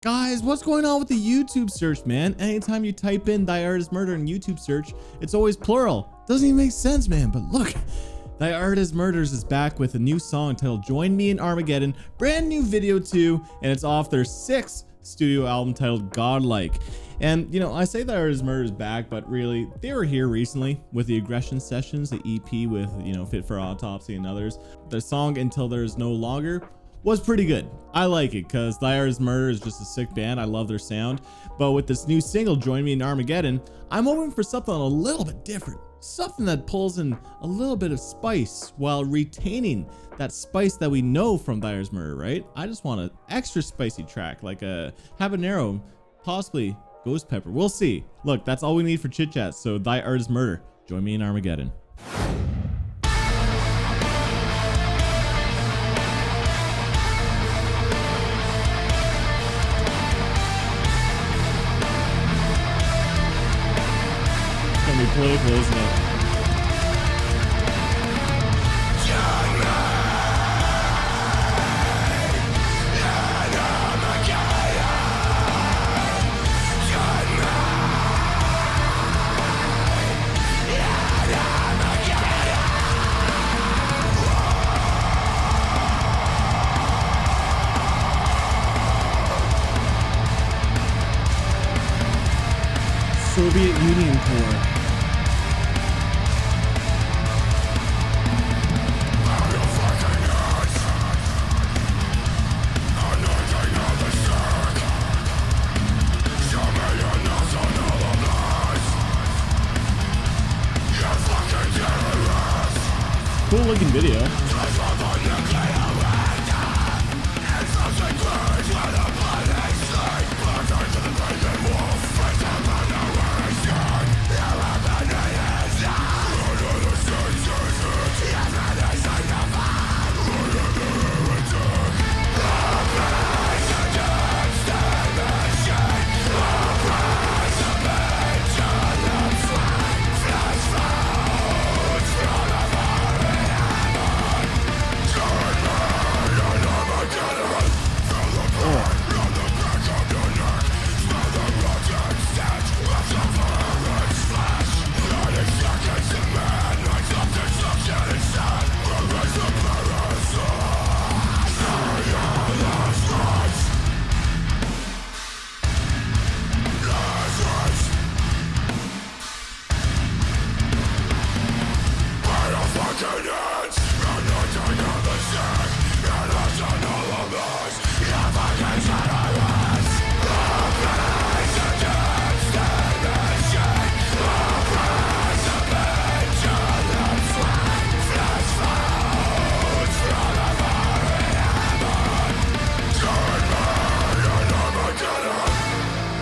Guys, what's going on with the YouTube search, man? Anytime you type in Thy Art is Murder in YouTube search, it's always plural. Doesn't even make sense, man. But look, Thy Art is Murders is back with a new song titled Join Me in Armageddon, brand new video too, and it's off their 6th studio album titled Godlike. And you know, I say Thy Art is Murder is back, but really they were here recently with the Aggression Sessions, the EP with, you know, Fit for Autopsy and others. The song Until There's No Longer was pretty good. I like it because Thy Art is Murder is just a sick band. I love their sound. But with this new single, Join Me in Armageddon, I'm hoping for something a little bit different. Something that pulls in a little bit of spice while retaining that spice that we know from Thy Art is Murder, right? I just want an extra spicy track, like a habanero, possibly ghost pepper. We'll see. Look, that's all we need for chit chat. So Thy Art is Murder. Join me in Armageddon. Political, isn't it? Soviet Union Corps. Cool looking video.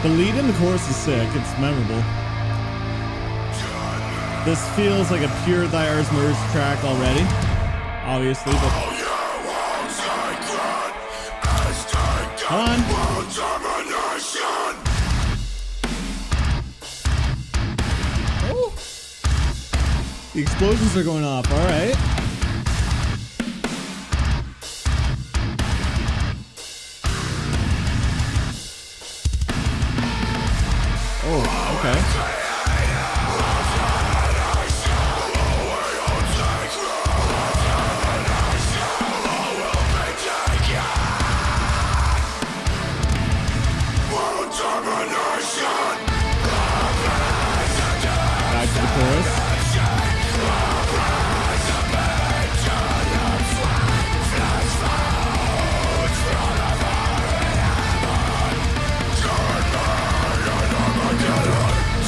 The lead in the chorus is sick. It's memorable. This feels like a pure Thy Art is Murder track already, obviously, but come on. Oh. The explosions are going off. All right. Oh, okay. Back to the chorus.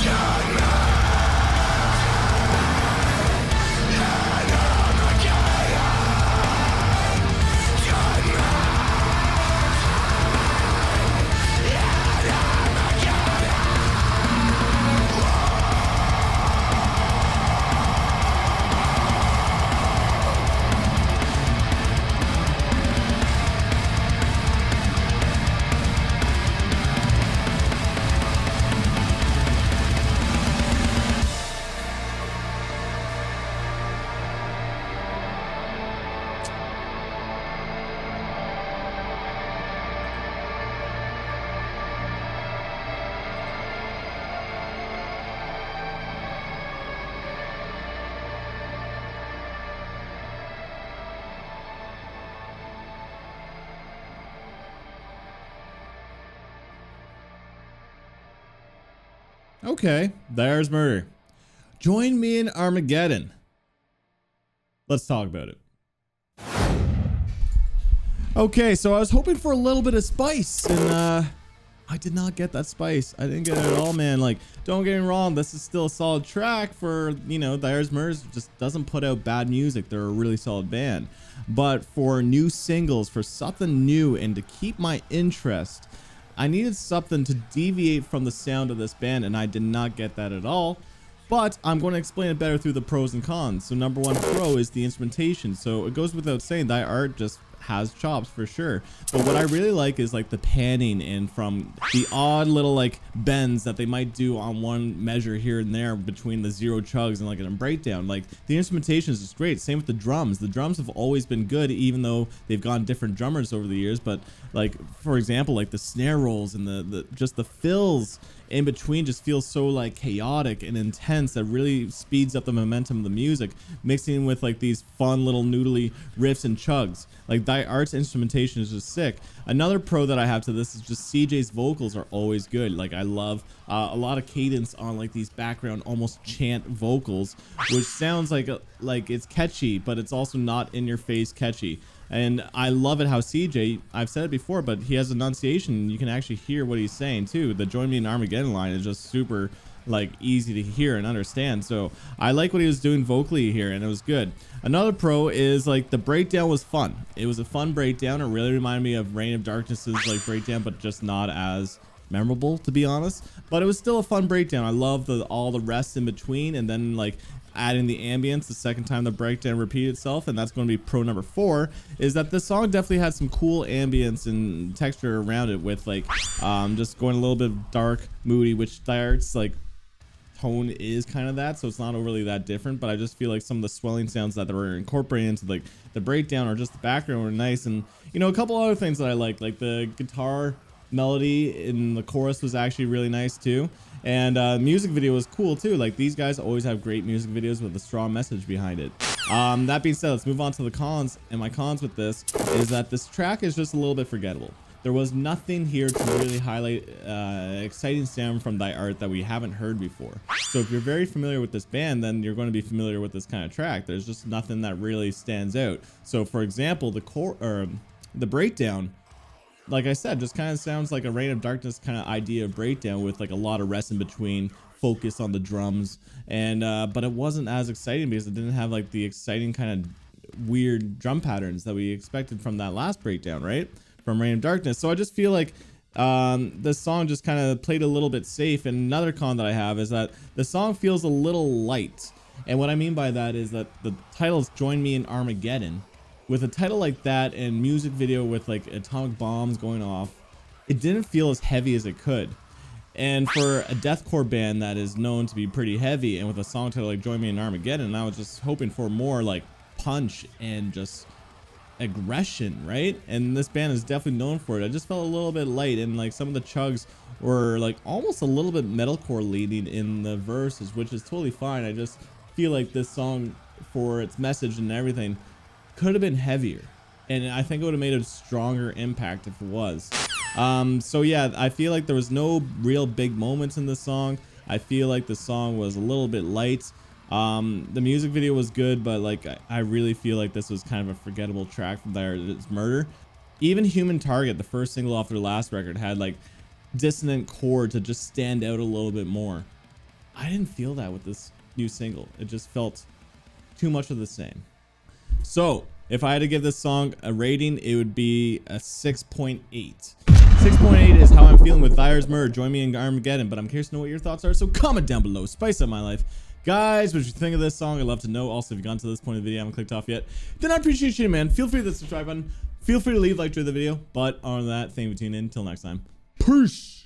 Yeah. Okay, there's murder. Join me in Armageddon. Let's talk about it. Okay, so I was hoping for a little bit of spice, and I did not get that spice. I didn't get it at all, man. Like, don't get me wrong, this is still a solid track for, you know, Thyre's Murders just doesn't put out bad music. They're a really solid band. But for new singles, for something new, and to keep my interest, I needed something to deviate from the sound of this band, and I did not get that at all. But I'm going to explain it better through the pros and cons. So number one pro is the instrumentation. So it goes without saying, Thy Art just has chops for sure. But what I really like is like the panning and from the odd little like bends that they might do on one measure here and there between the zero chugs and like a breakdown. Like the instrumentation is just great. Same with the drums. The drums have always been good, even though they've gone different drummers over the years. But like, for example, like the snare rolls and the just the fills in between just feels so like chaotic and intense that really speeds up the momentum of the music, mixing with like these fun little noodly riffs and chugs. Like Thy Art's instrumentation is just sick. Another pro that I have to this is just CJ's vocals are always good. Like I love a lot of cadence on like these background almost chant vocals, which sounds like it's catchy, but it's also not in your face catchy. And I love it how CJ, I've said it before, but he has enunciation. You can actually hear what he's saying too. The Join Me in Armageddon line is just super like easy to hear and understand. So I like what he was doing vocally here, and it was good. Another pro is like the breakdown was fun. It was a fun breakdown. It really reminded me of Reign of Darkness's like breakdown, but just not as memorable, to be honest. But it was still a fun breakdown. I love all the rest in between, and then like adding the ambience the second time the breakdown repeated itself. And that's going to be pro number 4, is that this song definitely had some cool ambience and texture around it, with like just going a little bit dark, moody, which Thy Art's like tone is kind of that, so it's not overly that different. But I just feel like some of the swelling sounds that they were incorporating into like the breakdown or just the background were nice. And you know, a couple other things that I like the guitar melody in the chorus was actually really nice too. And music video was cool too. Like these guys always have great music videos with a strong message behind it. That being said, let's move on to the cons. And my cons with this is that this track is just a little bit forgettable. There was nothing here to really highlight exciting sound from Thy Art that we haven't heard before. So if you're very familiar with this band, then you're going to be familiar with this kind of track. There's just nothing that really stands out. So for example, the breakdown, like I said, just kind of sounds like a Reign of Darkness kind of idea of breakdown, with like a lot of rest in between, focus on the drums, and but it wasn't as exciting because it didn't have like the exciting kind of weird drum patterns that we expected from that last breakdown, right? From Reign of Darkness. So I just feel like this song just kind of played a little bit safe. And another con that I have is that the song feels a little light. And what I mean by that is that the title is Join Me in Armageddon. With a title like that and music video with like atomic bombs going off, it didn't feel as heavy as it could. And for a deathcore band that is known to be pretty heavy, and with a song title like Join Me in Armageddon, I was just hoping for more like punch and just aggression, right? And this band is definitely known for it. I just felt a little bit light, and like some of the chugs were like almost a little bit metalcore leading in the verses, which is totally fine. I just feel like this song, for its message and everything, could have been heavier, and I think it would have made a stronger impact if it was. So yeah, I feel like there was no real big moments in this song. I feel like the song was a little bit light. The music video was good, but like I really feel like this was kind of a forgettable track from Thyre's Murder. Even Human Target, the first single off their last record, had like dissonant chord to just stand out a little bit more. I didn't feel that with this new single. It just felt too much of the same. So if I had to give this song a rating, it would be a 6.8. 6.8 is how I'm feeling with Thyre's Murder, Join Me in Armageddon. But I'm curious to know what your thoughts are, so comment down below. Spice up my life. Guys, what you think of this song? I'd love to know. Also, if you've gotten to this point of the video, I haven't clicked off yet, then I appreciate you, man. Feel free to hit the subscribe button. Feel free to leave a like to the video. But on that, thank you for tuning in. Until next time. Peace.